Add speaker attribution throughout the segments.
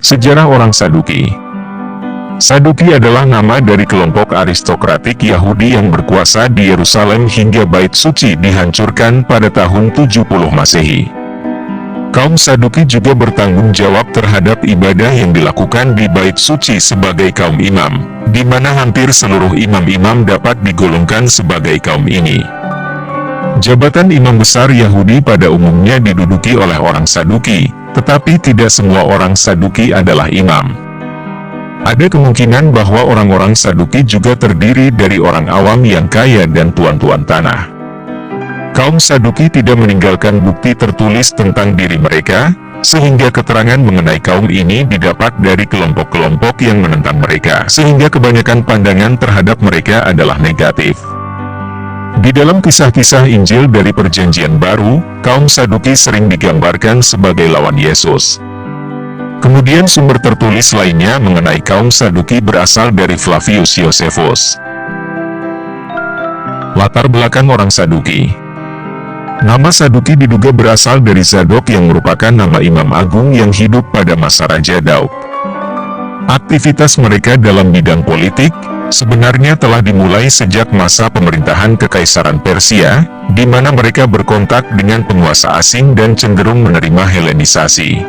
Speaker 1: Sejarah orang Saduki. Saduki adalah nama dari kelompok aristokratik Yahudi yang berkuasa di Yerusalem hingga Bait Suci dihancurkan pada tahun 70 Masehi. Kaum Saduki juga bertanggung jawab terhadap ibadah yang dilakukan di Bait Suci sebagai kaum imam, di mana hampir seluruh imam-imam dapat digolongkan sebagai kaum ini. Jabatan imam besar Yahudi pada umumnya diduduki oleh orang Saduki, tetapi tidak semua orang Saduki adalah imam. Ada kemungkinan bahwa orang-orang Saduki juga terdiri dari orang awam yang kaya dan tuan-tuan tanah. Kaum Saduki tidak meninggalkan bukti tertulis tentang diri mereka, sehingga keterangan mengenai kaum ini didapat dari kelompok-kelompok yang menentang mereka, sehingga kebanyakan pandangan terhadap mereka adalah negatif. Di dalam kisah-kisah Injil dari Perjanjian Baru, kaum Saduki sering digambarkan sebagai lawan Yesus. Kemudian sumber tertulis lainnya mengenai kaum Saduki berasal dari Flavius Josephus. Latar belakang orang Saduki. Nama Saduki diduga berasal dari Zadok yang merupakan nama imam agung yang hidup pada masa Raja Daud. Aktivitas mereka dalam bidang politik sebenarnya telah dimulai sejak masa pemerintahan Kekaisaran Persia, di mana mereka berkontak dengan penguasa asing dan cenderung menerima Helenisasi.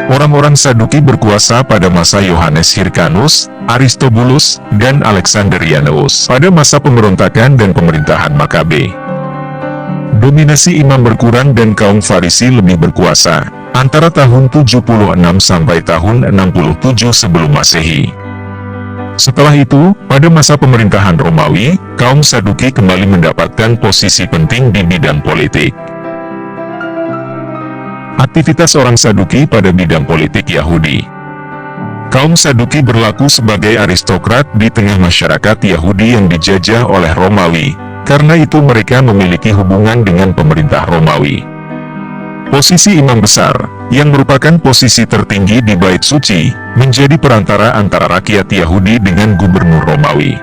Speaker 1: Orang-orang Saduki berkuasa pada masa Yohanes Hyrcanus, Aristobulus, dan Alexandrianus pada masa pemberontakan dan pemerintahan Makabe. Dominasi imam berkurang dan kaum Farisi lebih berkuasa, antara tahun 76 sampai tahun 67 sebelum Masehi. Setelah itu, pada masa pemerintahan Romawi, kaum Saduki kembali mendapatkan posisi penting di bidang politik. Aktivitas orang Saduki pada bidang politik Yahudi. Kaum Saduki berlaku sebagai aristokrat di tengah masyarakat Yahudi yang dijajah oleh Romawi, karena itu mereka memiliki hubungan dengan pemerintah Romawi. Posisi imam besar, yang merupakan posisi tertinggi di Bait Suci, menjadi perantara antara rakyat Yahudi dengan gubernur Romawi.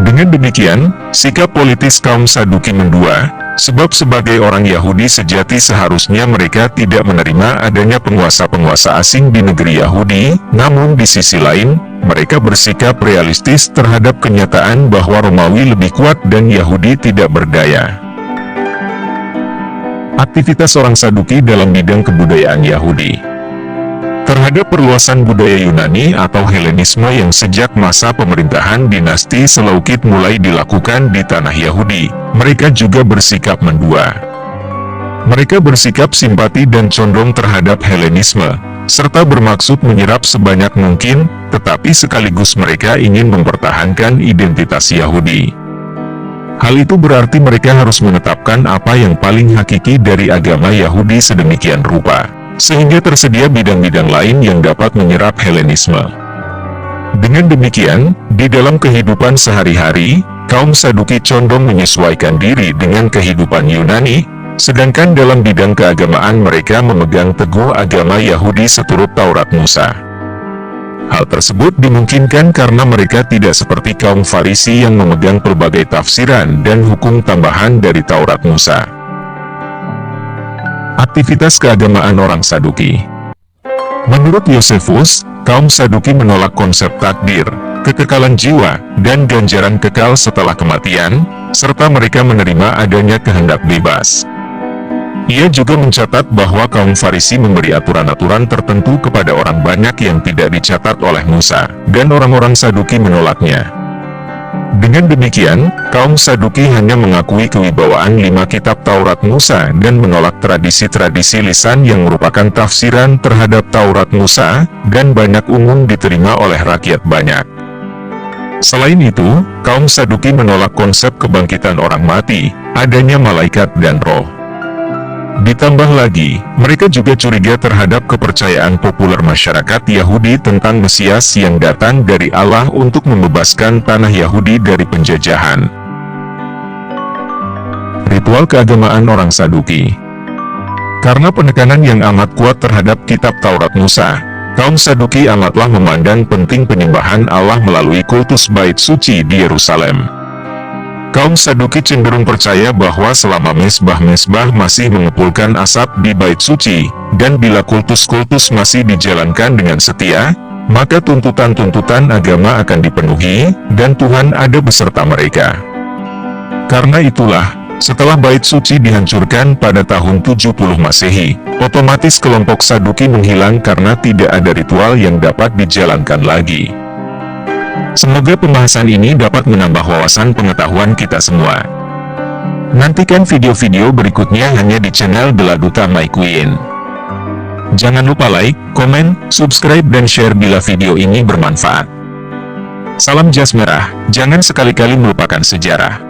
Speaker 1: Dengan demikian, sikap politis kaum Saduki mendua, sebab sebagai orang Yahudi sejati seharusnya mereka tidak menerima adanya penguasa-penguasa asing di negeri Yahudi, namun di sisi lain, mereka bersikap realistis terhadap kenyataan bahwa Romawi lebih kuat dan Yahudi tidak berdaya. Aktivitas orang Saduki dalam bidang kebudayaan Yahudi. Terhadap perluasan budaya Yunani atau Helenisme yang sejak masa pemerintahan dinasti Seleukid mulai dilakukan di tanah Yahudi, mereka juga bersikap mendua. Mereka bersikap simpati dan condong terhadap Helenisme, serta bermaksud menyerap sebanyak mungkin, tetapi sekaligus mereka ingin mempertahankan identitas Yahudi. Hal itu berarti mereka harus menetapkan apa yang paling hakiki dari agama Yahudi sedemikian rupa, sehingga tersedia bidang-bidang lain yang dapat menyerap Helenisme. Dengan demikian, di dalam kehidupan sehari-hari, kaum Saduki condong menyesuaikan diri dengan kehidupan Yunani, sedangkan dalam bidang keagamaan mereka memegang teguh agama Yahudi seturut Taurat Musa. Hal tersebut dimungkinkan karena mereka tidak seperti kaum Farisi yang memegang berbagai tafsiran dan hukum tambahan dari Taurat Musa. Aktivitas keagamaan orang Saduki. Menurut Josephus, kaum Saduki menolak konsep takdir, kekekalan jiwa, dan ganjaran kekal setelah kematian, serta mereka menerima adanya kehendak bebas. Ia juga mencatat bahwa kaum Farisi memberi aturan-aturan tertentu kepada orang banyak yang tidak dicatat oleh Musa, dan orang-orang Saduki menolaknya. Dengan demikian, kaum Saduki hanya mengakui kewibawaan 5 kitab Taurat Musa dan menolak tradisi-tradisi lisan yang merupakan tafsiran terhadap Taurat Musa, dan banyak umum diterima oleh rakyat banyak. Selain itu, kaum Saduki menolak konsep kebangkitan orang mati, adanya malaikat dan roh. Ditambah lagi, mereka juga curiga terhadap kepercayaan populer masyarakat Yahudi tentang Mesias yang datang dari Allah untuk membebaskan tanah Yahudi dari penjajahan. Ritual keagamaan orang Saduki. Karena penekanan yang amat kuat terhadap kitab Taurat Musa, kaum Saduki amatlah memandang penting penyembahan Allah melalui kultus Bait Suci di Yerusalem. Kaum Saduki cenderung percaya bahwa selama mesbah-mesbah masih mengepulkan asap di bait suci, dan bila kultus-kultus masih dijalankan dengan setia, maka tuntutan-tuntutan agama akan dipenuhi, dan Tuhan ada beserta mereka. Karena itulah, setelah bait suci dihancurkan pada tahun 70 Masehi, otomatis kelompok Saduki menghilang karena tidak ada ritual yang dapat dijalankan lagi. Semoga pembahasan ini dapat menambah wawasan pengetahuan kita semua. Nantikan video-video berikutnya hanya di channel Bella Duta My Queen. Jangan lupa like, komen, subscribe dan share bila video ini bermanfaat. Salam jas merah, jangan sekali-kali melupakan sejarah.